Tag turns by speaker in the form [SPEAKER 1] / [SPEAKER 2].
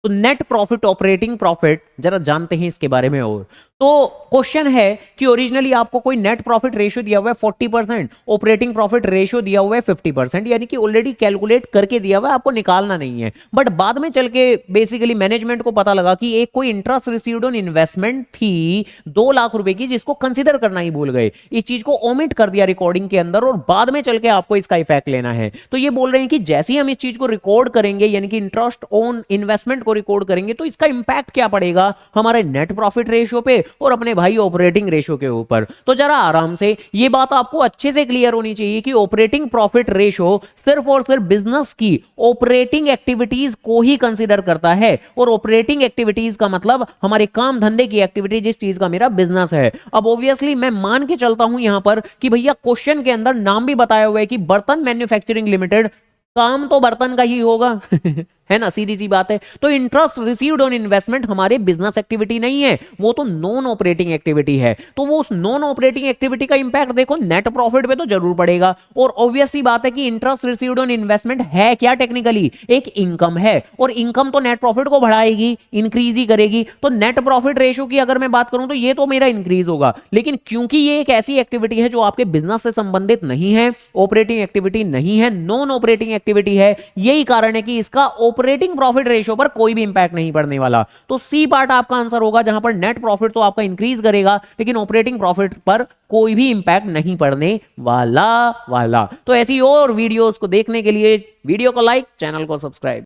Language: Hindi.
[SPEAKER 1] तो नेट प्रॉफिट, ऑपरेटिंग प्रॉफिट जरा जानते हैं इसके बारे में। और तो क्वेश्चन है कि ओरिजिनली आपको कोई नेट प्रॉफिट रेशियो दिया हुआ है 40%, ऑपरेटिंग प्रॉफिट रेशियो दिया हुआ है 50%, यानी कि ऑलरेडी कैलकुलेट करके दिया हुआ है, आपको निकालना नहीं है। बट बाद में चल के बेसिकली मैनेजमेंट को पता लगा कि एक कोई इंटरेस्ट रिसीव्ड ऑन इन्वेस्टमेंट थी 2 लाख रुपए की, जिसको कंसिडर करना ही भूल गए, इस चीज को ओमिट कर दिया रिकॉर्डिंग के अंदर, और बाद में चल के आपको इसका इफेक्ट लेना है। तो ये बोल रहे हैं कि जैसे ही हम इस चीज को रिकॉर्ड करेंगे, यानी कि इंटरेस्ट ऑन इन्वेस्टमेंट को रिकॉर्ड करेंगे, तो इसका इंपैक्ट क्या पड़ेगा हमारे नेट प्रॉफिट रेशियो पे और अपने भाई ऑपरेटिंग रेशियो के ऊपर। तो जरा आराम से ये बात आपको अच्छे से क्लियर होनी चाहिए कि ऑपरेटिंग प्रॉफिट रेशियो सिर्फ और सिर्फ बिजनेस की ऑपरेटिंग एक्टिविटीज को ही कंसीडर करता है, और ऑपरेटिंग एक्टिविटीज का मतलब हमारे काम धंधे की एक्टिविटी, जिस चीज का मेरा बिजनेस है। अब ऑब्वियसली मैं मान के चलता हूं यहां पर कि भैया क्वेश्चन के अंदर नाम भी बताया हुआ है कि बर्तन मैन्युफैक्चरिंग लिमिटेड, काम तो बर्तन का ही होगा है ना, सीधी सी बात है। तो इंटरेस्ट रिसीव्ड ऑन इन्वेस्टमेंट हमारे बिजनेस एक्टिविटी नहीं है, वो तो नॉन ऑपरेटिंग एक्टिविटी है। तो वो उस नॉन ऑपरेटिंग एक्टिविटी का इंपैक्ट देखो नेट प्रॉफिट पे तो जरूर पड़ेगा। और ऑब्वियस सी बात है कि इंटरेस्ट रिसीव्ड ऑन इन्वेस्टमेंट है क्या, टेक्निकली एक इनकम है, और इनकम तो नेट प्रॉफिट को बढ़ाएगी, इंक्रीज ही करेगी। तो नेट प्रॉफिट रेशियो की अगर मैं बात करूं तो ये तो मेरा इंक्रीज होगा, लेकिन क्योंकि ये एक ऐसी एक्टिविटी है जो आपके बिजनेस से संबंधित नहीं है, ऑपरेटिंग एक्टिविटी नहीं है, नॉन ऑपरेटिंग एक्टिविटी है, यही कारण है कि इसका ऑपरेटिंग प्रॉफिट रेशियो पर कोई भी इंपैक्ट नहीं पड़ने वाला। तो सी पार्ट आपका आंसर होगा, जहां पर नेट प्रॉफिट तो आपका इंक्रीज करेगा, लेकिन ऑपरेटिंग प्रॉफिट पर कोई भी इंपैक्ट नहीं पड़ने वाला। तो ऐसी और वीडियोस को देखने के लिए वीडियो को लाइक, चैनल को सब्सक्राइब।